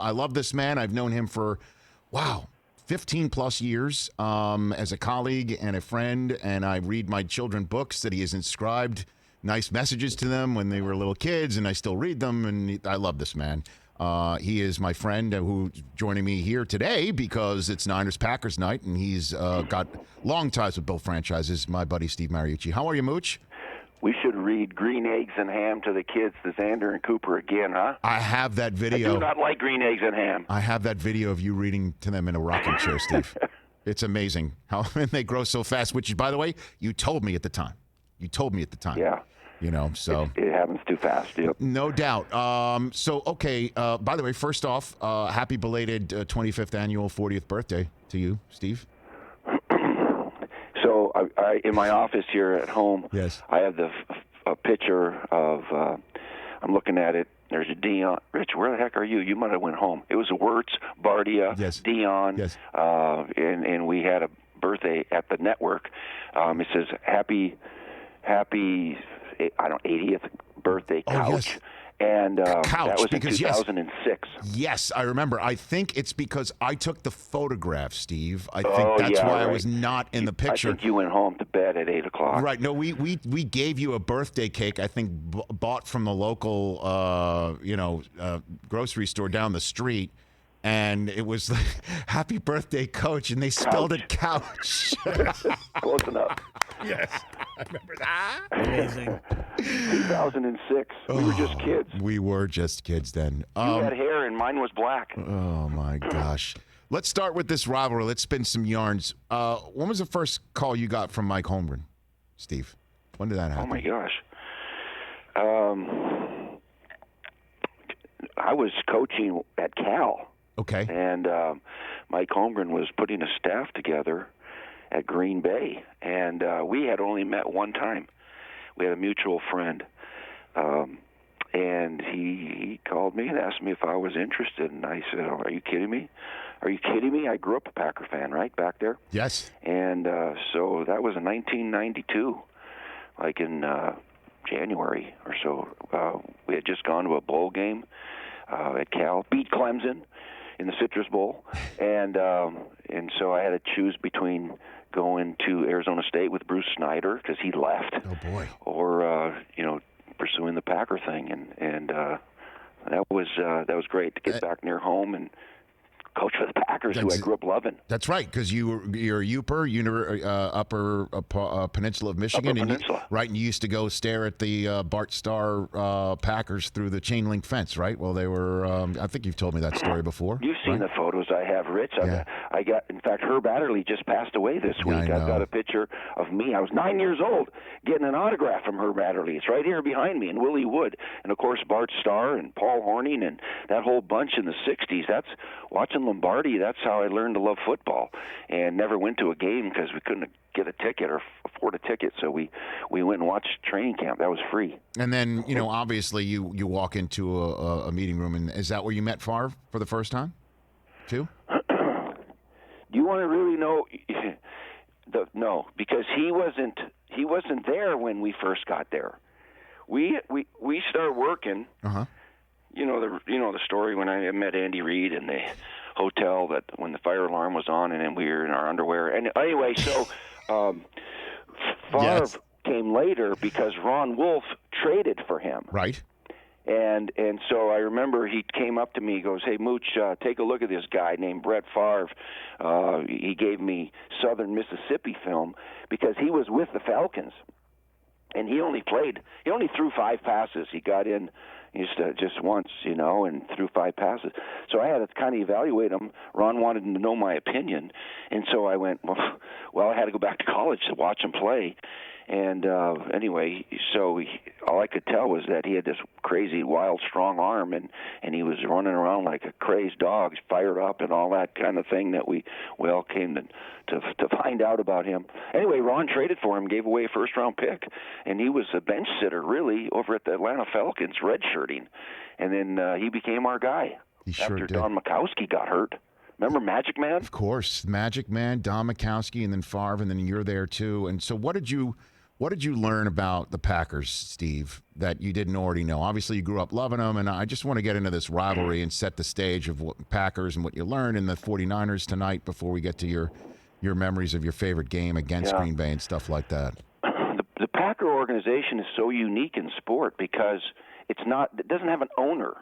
I love this man. I've known him for, 15 plus years as a colleague and a friend, and I read my children books that he has inscribed nice messages to them when they were little kids, and I still read them, and I love this man. He is my friend who's joining me here today because it's Niners-Packers night, and he's got long ties with both franchises, my buddy Steve Mariucci. How are you, Mooch? We should read Green Eggs and Ham to the kids, the Xander and Cooper again, huh? I have that video. I do not like green eggs and ham. I have that video of you reading to them in a rocking chair, Steve. It's amazing how they grow so fast, which, by the way, you told me at the time. Yeah. You know, so. It happens too fast, yep. No doubt. By the way, first off, happy belated 25th annual 40th birthday to you, Steve. So I in my office here at home, yes. I have a picture of, I'm looking at it. There's a Dion. Rich, where the heck are you? You might have went home. It was a Wirtz, Bardia, yes. Dion, yes. And we had a birthday at the network. It says happy, 80th birthday couch. Oh, yes. And couch, that was in because, 2006. Yes, I remember. I think it's because I took the photograph, Steve. I think that's why I was not in the picture. I think you went home to bed at 8 o'clock. Right. No, we gave you a birthday cake, I think, bought from the local, grocery store down the street. And it was like, happy birthday, Coach. And they spelled it couch. Close enough. Yes. I remember that. Amazing. 2006. We were just kids. We were just kids then. You had hair and mine was black. Oh, my gosh. Let's start with this rivalry. Let's spin some yarns. When was the first call you got from Mike Holmgren, Steve? When did that happen? Oh, my gosh. I was coaching at Cal. Okay. And Mike Holmgren was putting a staff together at Green Bay. And we had only met one time. We had a mutual friend. And he called me and asked me if I was interested. And I said, "Oh, are you kidding me? Are you kidding me? I grew up a Packer fan, right, back there?" Yes. And so that was in 1992, like in January or so. We had just gone to a bowl game at Cal, beat Clemson in the Citrus Bowl, and so I had to choose between going to Arizona State with Bruce Snyder because he left, oh boy, or pursuing the Packer thing, and that was great to get back near home and coach for the Packers, who I grew up loving. That's right, because you're a Uper, Upper Peninsula of Michigan, Upper Peninsula. Right? And you used to go stare at the Bart Starr Packers through the chain link fence, right? Well, they were. I think you've told me that story before. You've seen the photos I have, Rich. Yeah. I got, in fact, Herb Adderley just passed away this week. I know. I've got a picture of me. I was 9 years old getting an autograph from Herb Adderley. It's right here behind me, and Willie Wood, and of course Bart Starr and Paul Hornung and that whole bunch in the '60s. That's watching Lombardi. That's how I learned to love football, and never went to a game because we couldn't get a ticket or afford a ticket. So we went and watched training camp. That was free. And then obviously you walk into a meeting room, and is that where you met Favre for the first time, too? Do you want to really know? No, because he wasn't there when we first got there. We started working. Uh-huh. You know the story when I met Andy Reid in the hotel, that when the fire alarm was on and then we were in our underwear. And anyway, so Favre came later because Ron Wolf traded for him. Right. And so I remember he came up to me, he goes, "Hey, Mooch, take a look at this guy named Brett Favre." He gave me Southern Mississippi film because he was with the Falcons. And he only threw 5 passes. He got in just once, and threw 5 passes. So I had to kind of evaluate him. Ron wanted to know my opinion. And so I went, well, I had to go back to college to watch him play. And anyway, so all I could tell was that he had this crazy, wild, strong arm, and he was running around like a crazed dog, fired up and all that kind of thing that we all came to find out about him. Anyway, Ron traded for him, gave away a first-round pick, and he was a bench sitter, really, over at the Atlanta Falcons, redshirting. And then he became our guy after Don Majkowski got hurt. Remember Magic Man? Of course, Magic Man, Don Majkowski, and then Favre, and then you're there too. And so what did you What did you learn about the Packers, Steve, that you didn't already know? Obviously, you grew up loving them, and I just want to get into this rivalry and set the stage of what Packers and what you learned in the 49ers tonight before we get to your memories of your favorite game against Green Bay and stuff like that. The Packer organization is so unique in sport because it doesn't have an owner.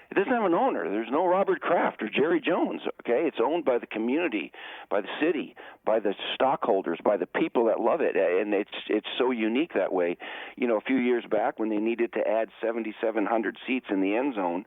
It doesn't have an owner. There's no Robert Kraft or Jerry Jones, okay? It's owned by the community, by the city, by the stockholders, by the people that love it, and it's so unique that way. You know, a few years back when they needed to add 7,700 seats in the end zone,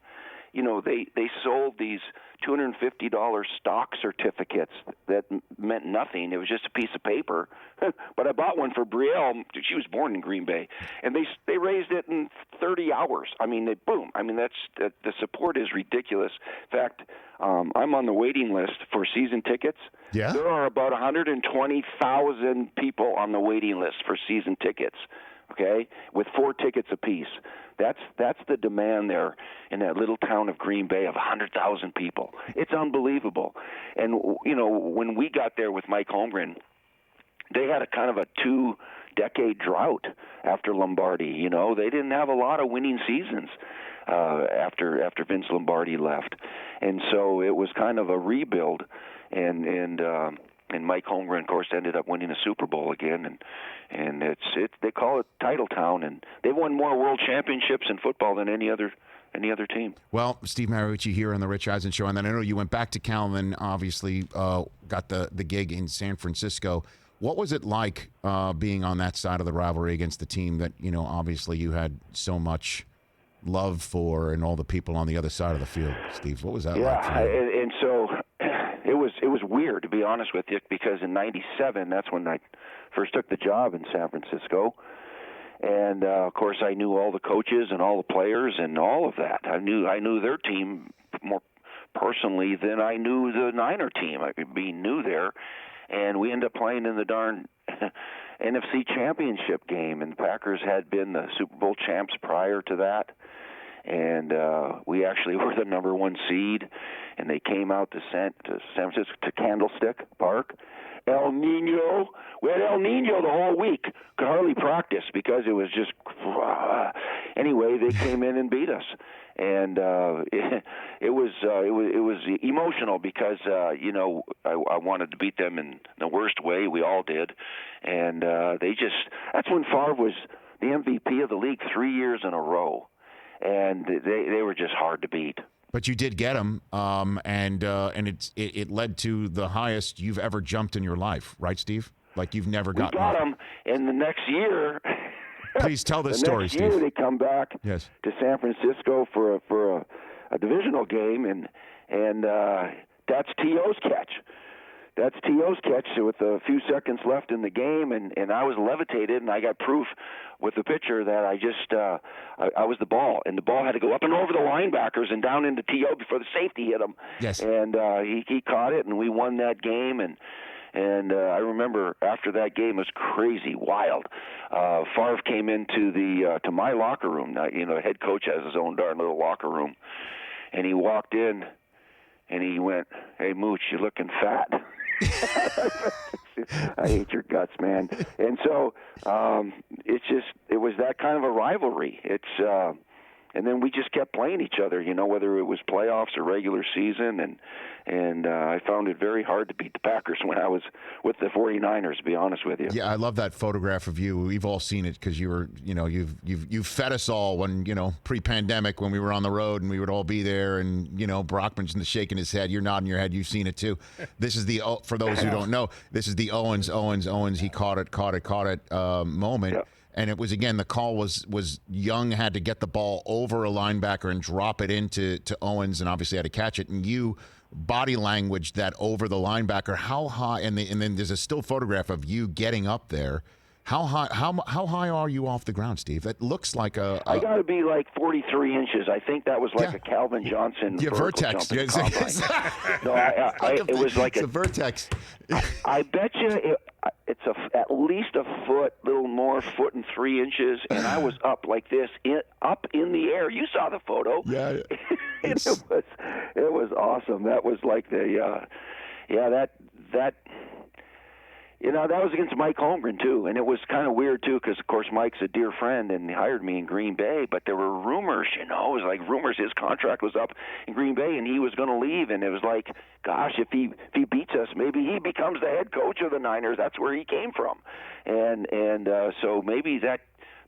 you know, they sold these $250 stock certificates that meant nothing. It was just a piece of paper. But I bought one for Brielle. She was born in Green Bay, and they raised it in 30 hours. I mean, boom. I mean, the support is ridiculous. In fact, I'm on the waiting list for season tickets. Yeah. There are about 120,000 people on the waiting list for season tickets. Okay, with 4 tickets apiece. That's the demand there in that little town of Green Bay of 100,000 people. It's unbelievable. And you know, when we got there with Mike Holmgren, they had a kind of a 2-decade drought after Lombardi. You know, they didn't have a lot of winning seasons after Vince Lombardi left, and so it was kind of a rebuild. And Mike Holmgren, of course, ended up winning a Super Bowl again, and they call it Title Town, and they've won more world championships in football than any other team. Well, Steve Mariucci here on the Rich Eisen Show, and then I know you went back to Calvin, obviously got the gig in San Francisco. What was it like being on that side of the rivalry against the team that, you know, obviously you had so much love for, and all the people on the other side of the field, Steve? What was that like for you? And so it was weird, to be honest with you, because in '97, that's when I first took the job in San Francisco. And of course, I knew all the coaches and all the players and all of that. I knew their team more personally than I knew the Niner team. I being new there, and we ended up playing in the darn NFC Championship game. And the Packers had been the Super Bowl champs prior to that, and we actually were the number 1 seed. And they came out to San Francisco, to Candlestick Park. El Nino. We had El Nino the whole week. Could hardly practice because it was just. Anyway, they came in and beat us, and it was emotional because you know, I wanted to beat them in the worst way. We all did, and that's when Favre was the MVP of the league 3 years in a row, and they were just hard to beat. But you did get him, and it led to the highest you've ever jumped in your life, right, Steve? Like you've never gotten. We got him, and the next year. Please tell this story, Steve. The next year they come back to San Francisco for a divisional game, and that's T.O.'s catch. That's T.O.'s catch with a few seconds left in the game, and I was levitated, and I got proof with the pitcher that I was the ball, and the ball had to go up and over the linebackers and down into T.O. before the safety hit him. Yes. And he caught it, and we won that game, and I remember after that game, it was crazy, wild. Favre came into to my locker room. You know, the head coach has his own darn little locker room, and he walked in, and he went, "Hey, Mooch, you're looking fat." I hate your guts, man. And so it was that kind of a rivalry. And then we just kept playing each other, you know, whether it was playoffs or regular season, and I found it very hard to beat the Packers when I was with the 49ers, to be honest with you. Yeah, I love that photograph of you. We've all seen it because you've fed us all when, you know, pre-pandemic when we were on the road and we would all be there, and, you know, Brockman's shaking his head. You're nodding your head. You've seen it too. This is for those who don't know, this is the Owens. He caught it moment. Yep. And it was, again, the call was Young had to get the ball over a linebacker and drop it into Owens, and obviously had to catch it. And you body language that over the linebacker. How high? And then there's a still photograph of you getting up there. How high are you off the ground, Steve? It looks like I got to be like 43 inches. I think that was like a Calvin Johnson vertex. No, it was like a vertex. I bet you it's at least a foot, little more, 1 and 3 inches, and I was up like this, up in the air. You saw the photo. Yeah. It was awesome. That was like that. that was against Mike Holmgren, too. And it was kind of weird, too, because, of course, Mike's a dear friend, and he hired me in Green Bay. But there were rumors, it was like rumors his contract was up in Green Bay, and he was going to leave. And it was like, gosh, if he beats us, maybe he becomes the head coach of the Niners. That's where he came from. And so maybe that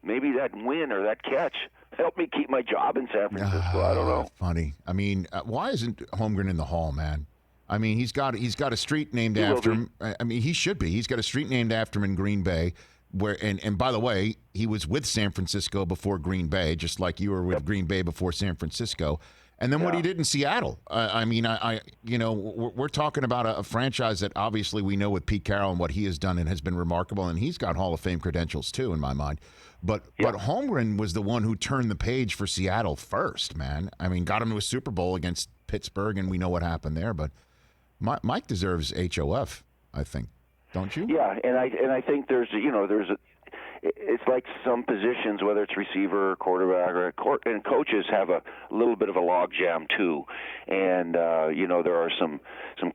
win or that catch helped me keep my job in San Francisco. I don't know. Funny. I mean, why isn't Holmgren in the Hall, man? I mean, he's got a street named after him. I mean, he should be. He's got a street named after him in Green Bay. And by the way, he was with San Francisco before Green Bay, just like you were with Green Bay before San Francisco. And then what he did in Seattle. I mean, we're talking about a franchise that obviously we know with Pete Carroll and what he has done and has been remarkable, and he's got Hall of Fame credentials too, in my mind. But Holmgren was the one who turned the page for Seattle first, man. I mean, got him to a Super Bowl against Pittsburgh, and we know what happened there. But Mike deserves HOF, I think, don't you? Yeah, and I think it's like some positions, whether it's receiver, or quarterback, and coaches have a little bit of a logjam too. And there are some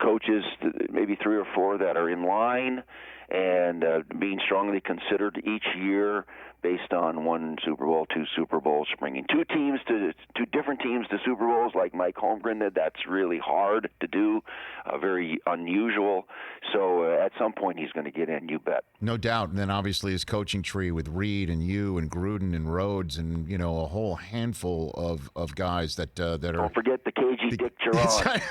coaches, maybe 3 or 4, that are in line and being strongly considered each year based on 1 Super Bowl, 2 Super Bowls, bringing 2 different teams to Super Bowls like Mike Holmgren did. That's really hard to do, very unusual. So at some point he's going to get in, you bet. No doubt. And then obviously his coaching tree with Reed and you and Gruden and Rhodes and a whole handful of guys that are. Don't forget the KG Dick Geron.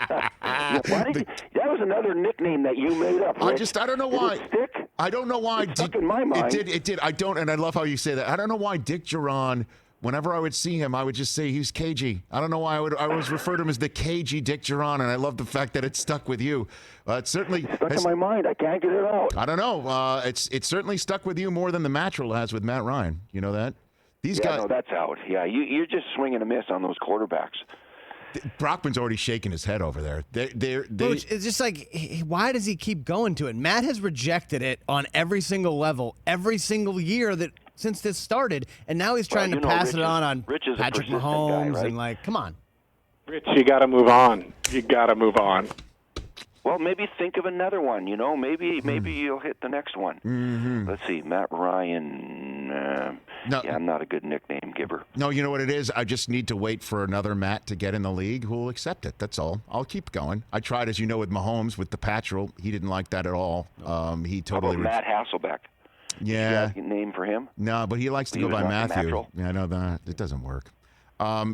That was another nickname that you made up, Rich. I don't know why. Did it stick? I don't know why. It stuck in my mind. It did. I don't, and I love how you say that. I don't know why Dick Geron, whenever I would see him, I would just say he's KG. I don't know why I always refer to him as the KG Dick Geron, and I love the fact that it stuck with you. It certainly stuck in my mind. I can't get it out. I don't know. It's certainly stuck with you more than the Mattrel has with Matt Ryan. You know that? These guys. No, that's out. Yeah, you're just swinging a miss on those quarterbacks. Brockman's already shaking his head over there. Coach, it's just like, why does he keep going to it? Matt has rejected it on every single level, every single year since this started, and now he's trying to pass it on Patrick Mahomes, guy, right? and like, come on. Rich, you got to move on. You got to move on. Well, maybe think of another one. Maybe you'll hit the next one. Mm-hmm. Let's see, Matt Ryan. No, I'm not a good nickname giver. No, you know what it is? I just need to wait for another Matt to get in the league who will accept it. That's all. I'll keep going. I tried, as you know, with Mahomes, with the Patchel. He didn't like that at all. He totally. How about Matt Hasselbeck? Yeah. Did you have a name for him? No, but he likes to go by Matthew. Natural. Yeah, I know that. It doesn't work.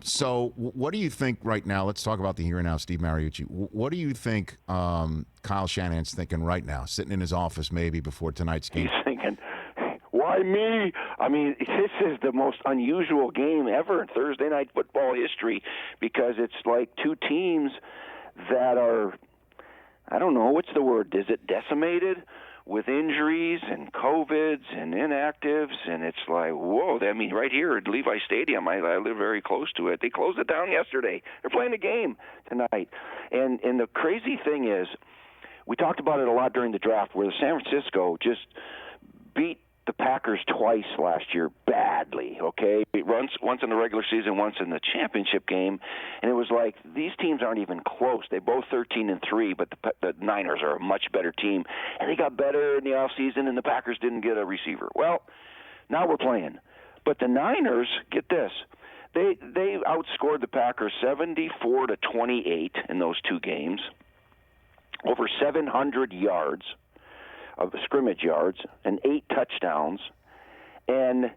So what do you think right now? Let's talk about the here and now, Steve Mariucci. What do you think Kyle Shanahan's thinking right now, sitting in his office maybe before tonight's game? He's thinking, why me? I mean, this is the most unusual game ever in Thursday night football history because it's like 2 teams that are, I don't know, what's the word? Is it decimated? With injuries and COVIDs and inactives, and it's like, whoa. I mean, right here at Levi Stadium, I live very close to it. They closed it down yesterday. They're playing a game tonight. And the crazy thing is, we talked about it a lot during the draft, where the San Francisco just beat the Packers twice last year badly, okay? Once in the regular season, once in the championship game, and it was like these teams aren't even close. They both 13-3, but the Niners are a much better team, and they got better in the offseason, and the Packers didn't get a receiver. Well, now we're playing. But the Niners, get this, they outscored the Packers 74-28 in those 2 games, over 700 yards of scrimmage yards and 8 touchdowns, and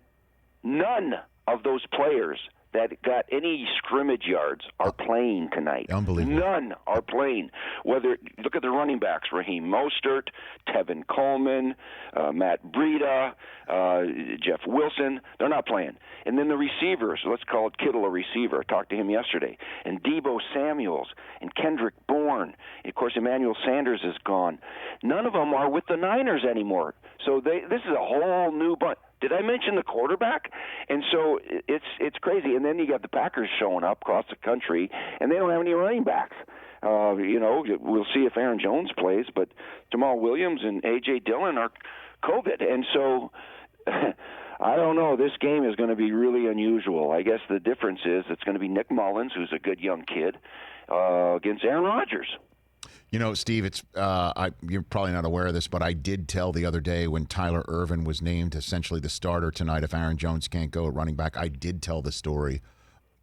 none of those players that got any scrimmage yards are playing tonight. Unbelievable. None are playing. Look at the running backs: Raheem Mostert, Tevin Coleman, Matt Breida, Jeff Wilson. They're not playing. And then the receivers, let's call it Kittle a receiver. I talked to him yesterday. And Deebo Samuels and Kendrick Bourne. And of course, Emmanuel Sanders is gone. None of them are with the Niners anymore. So this is a whole new bunch. Did I mention the quarterback? And so it's crazy. And then you got the Packers showing up across the country, and they don't have any running backs. We'll see if Aaron Jones plays, but Jamal Williams and A.J. Dillon are COVID. And so I don't know. This game is going to be really unusual. I guess the difference is it's going to be Nick Mullins, who's a good young kid, against Aaron Rodgers. You know, Steve, it's you're probably not aware of this, but I did tell the other day when Tyler Ervin was named essentially the starter tonight if Aaron Jones can't go at running back. I did tell the story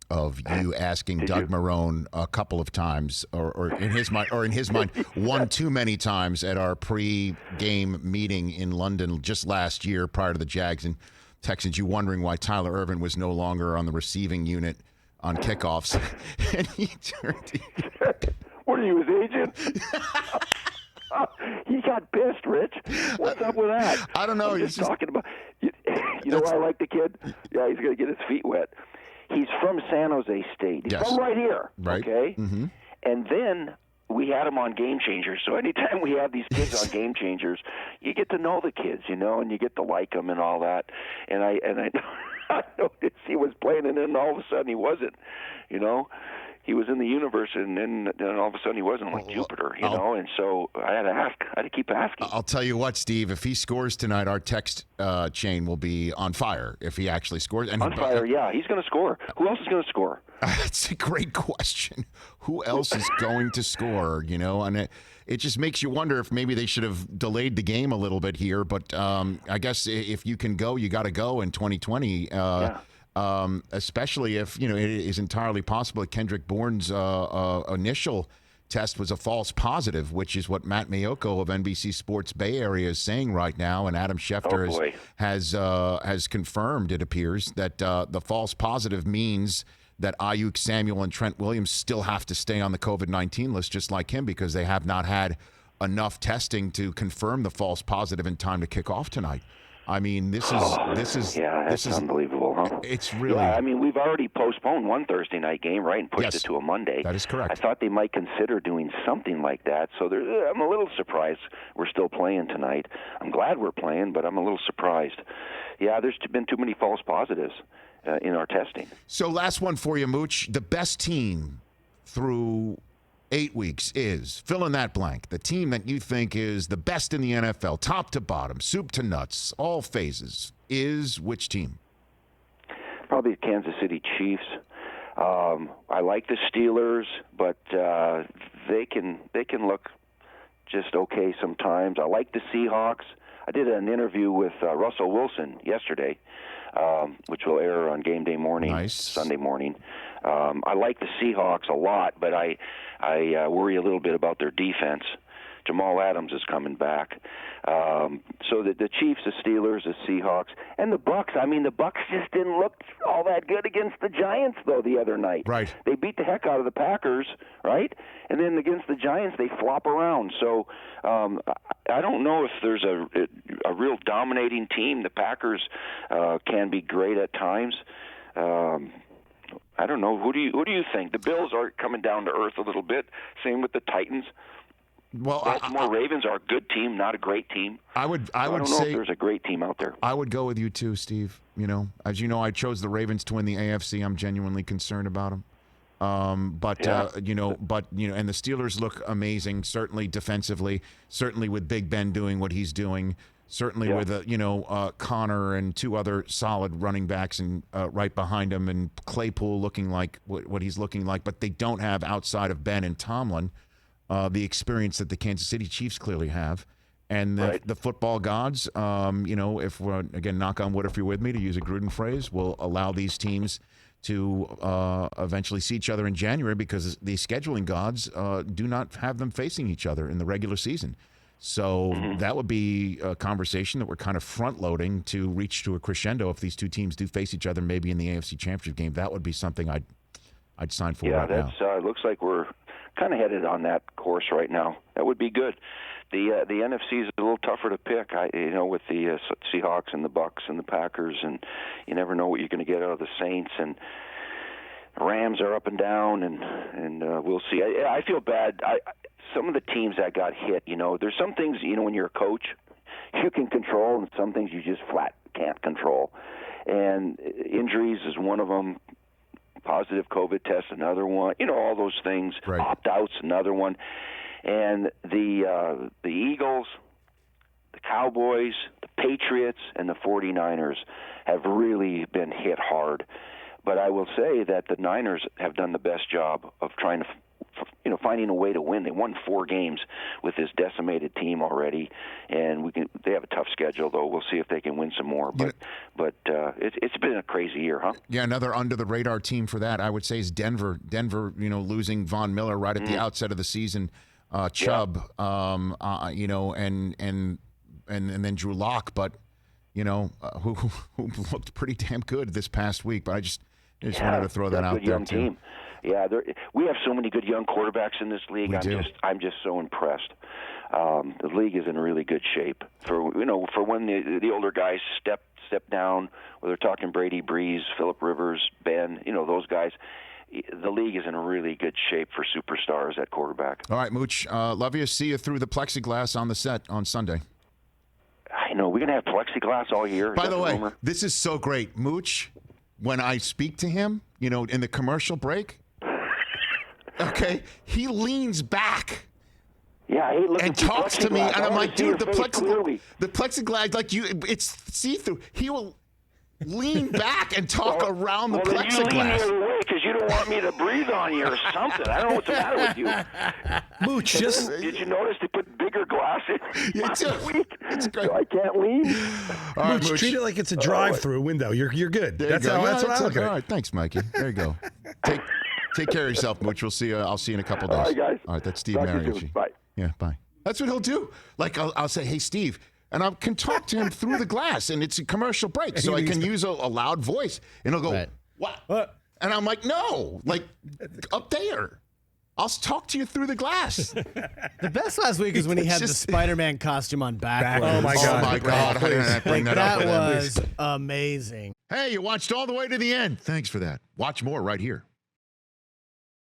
of you asking Doug Marrone a couple of times, or in his mind, one too many times at our pre-game meeting in London just last year prior to the Jags and Texans. You wondering why Tyler Ervin was no longer on the receiving unit on kickoffs, and he turned. What are you, his agent? He got pissed, Rich. What's up with that? I don't know. He's just talking about. You know why I like the kid? Yeah, he's going to get his feet wet. He's from San Jose State. He's from right here. Right. Okay. Mm-hmm. And then we had him on Game Changers. So anytime we have these kids on Game Changers, you get to know the kids, and you get to like them and all that. And I noticed he was playing, and then all of a sudden he wasn't. He was in the universe, and then all of a sudden he wasn't, like Jupiter, and so I had to keep asking. I'll tell you what, Steve, if he scores tonight, our text chain will be on fire if he actually scores. And fire, yeah, he's going to score. Who else is going to score? That's a great question. Who else is going to score, and it just makes you wonder if maybe they should have delayed the game a little bit here, but I guess if you can go, you got to go in 2020. Especially if, it is entirely possible that Kendrick Bourne's initial test was a false positive, which is what Matt Maiocco of NBC Sports Bay Area is saying right now. And Adam Schefter has confirmed, it appears, that the false positive means that Ayuk, Samuel, and Trent Williams still have to stay on the COVID-19 list just like him because they have not had enough testing to confirm the false positive in time to kick off tonight. I mean, this is unbelievable, huh? It's really. Yeah, I mean, we've already postponed one Thursday night game, right, and pushed it to a Monday. That is correct. I thought they might consider doing something like that. So I'm a little surprised we're still playing tonight. I'm glad we're playing, but I'm a little surprised. Yeah, there's been too many false positives in our testing. So last one for you, Mooch. The best team through 8 weeks is, fill in that blank, the team that you think is the best in the NFL, top to bottom, soup to nuts, all phases, is which team? Probably the Kansas City Chiefs. I like the Steelers, but they can look just okay sometimes. I like the Seahawks. I did an interview with Russell Wilson yesterday, which will air on game day morning, Sunday morning. I like the Seahawks a lot, but I worry a little bit about their defense. Jamal Adams is coming back. So the Chiefs, the Steelers, the Seahawks, and the Bucs. I mean, the Bucs just didn't look all that good against the Giants, though, the other night. Right. They beat the heck out of the Packers, right? And then against the Giants, they flop around. So I don't know if there's a real dominating team. The Packers can be great at times. I don't know. Who do you think? The Bills are coming down to earth a little bit. Same with the Titans. Well, Baltimore Ravens are a good team, not a great team. I would don't say know if there's a great team out there. I would go with you too, Steve. As you know, I chose the Ravens to win the AFC. I'm genuinely concerned about them. And the Steelers look amazing, certainly defensively, certainly with Big Ben doing what he's doing, certainly with Connor and two other solid running backs and right behind him, and Claypool looking like what he's looking like. But they don't have, outside of Ben and Tomlin, the experience that the Kansas City Chiefs clearly have. And the football gods, if we're, again, knock on wood if you're with me, to use a Gruden phrase, will allow these teams to eventually see each other in January, because the scheduling gods do not have them facing each other in the regular season. So that would be a conversation that we're kind of front-loading to reach to a crescendo. If these two teams do face each other, maybe in the AFC Championship game, that would be something I'd sign for right now. Yeah, it looks like we're kind of headed on that course right now. That would be good. The NFC is a little tougher to pick, with the Seahawks and the Bucs and the Packers, and you never know what you're going to get out of the Saints, and Rams are up and down, and we'll see. I feel bad. Some of the teams that got hit, there's some things, when you're a coach, you can control, and some things you just flat can't control. And injuries is one of them. Positive COVID test, another one. All those things. Right. Opt-outs, another one. And the Eagles, the Cowboys, the Patriots, and the 49ers have really been hit hard. But I will say that the Niners have done the best job of trying to finding a way to win. They won 4 games with this decimated team already, and they have a tough schedule, though. We'll see if they can win some more. But it's been a crazy year, huh? Yeah, another under-the-radar team for that, I would say, is Denver. Denver, losing Von Miller right at the outset of the season. Chubb, and then Drew Lock, but who looked pretty damn good this past week. But I just wanted to throw that out there too. Team. Yeah, we have so many good young quarterbacks in this league. I'm just so impressed. The league is in really good shape for when the older guys step down. Whether they're talking Brady, Breeze, Phillip Rivers, Ben, those guys. The league is in really good shape for superstars at quarterback. All right, Mooch. Love you. See you through the plexiglass on the set on Sunday. I know. We're going to have plexiglass all year. By the way, this is so great. Mooch, when I speak to him, in the commercial break, okay, he leans back. Yeah, and talks to me, and I'm like, dude, the plexiglass, like it's see-through. He will lean back and talk around the plexiglass. You lean the other way because you don't want me to breathe on you or something. I don't know what's the matter with you. Mooch, did you notice they put bigger glass in last week? It's great. So I can't lean. All right, Mooch, treat it like it's a drive-through window. You're good. That's what I look at. All right, thanks, Mikey. There you go. Take care of yourself, Mooch. We'll see you. I'll see you in a couple days. All right, guys. All right, that's Steve Talk Mariucci. Bye. Yeah, bye. That's what he'll do. Like I'll say, hey, Steve. And I can talk to him through the glass, and it's a commercial break, so I can use a loud voice. And he'll go, what? And I'm like, no, like up there. I'll talk to you through the glass. The best last week is when he had the Spider-Man costume on backwards. Oh, my God. Oh, my God. How did I bring that up? That was amazing. Hey, you watched all the way to the end. Thanks for that. Watch more right here.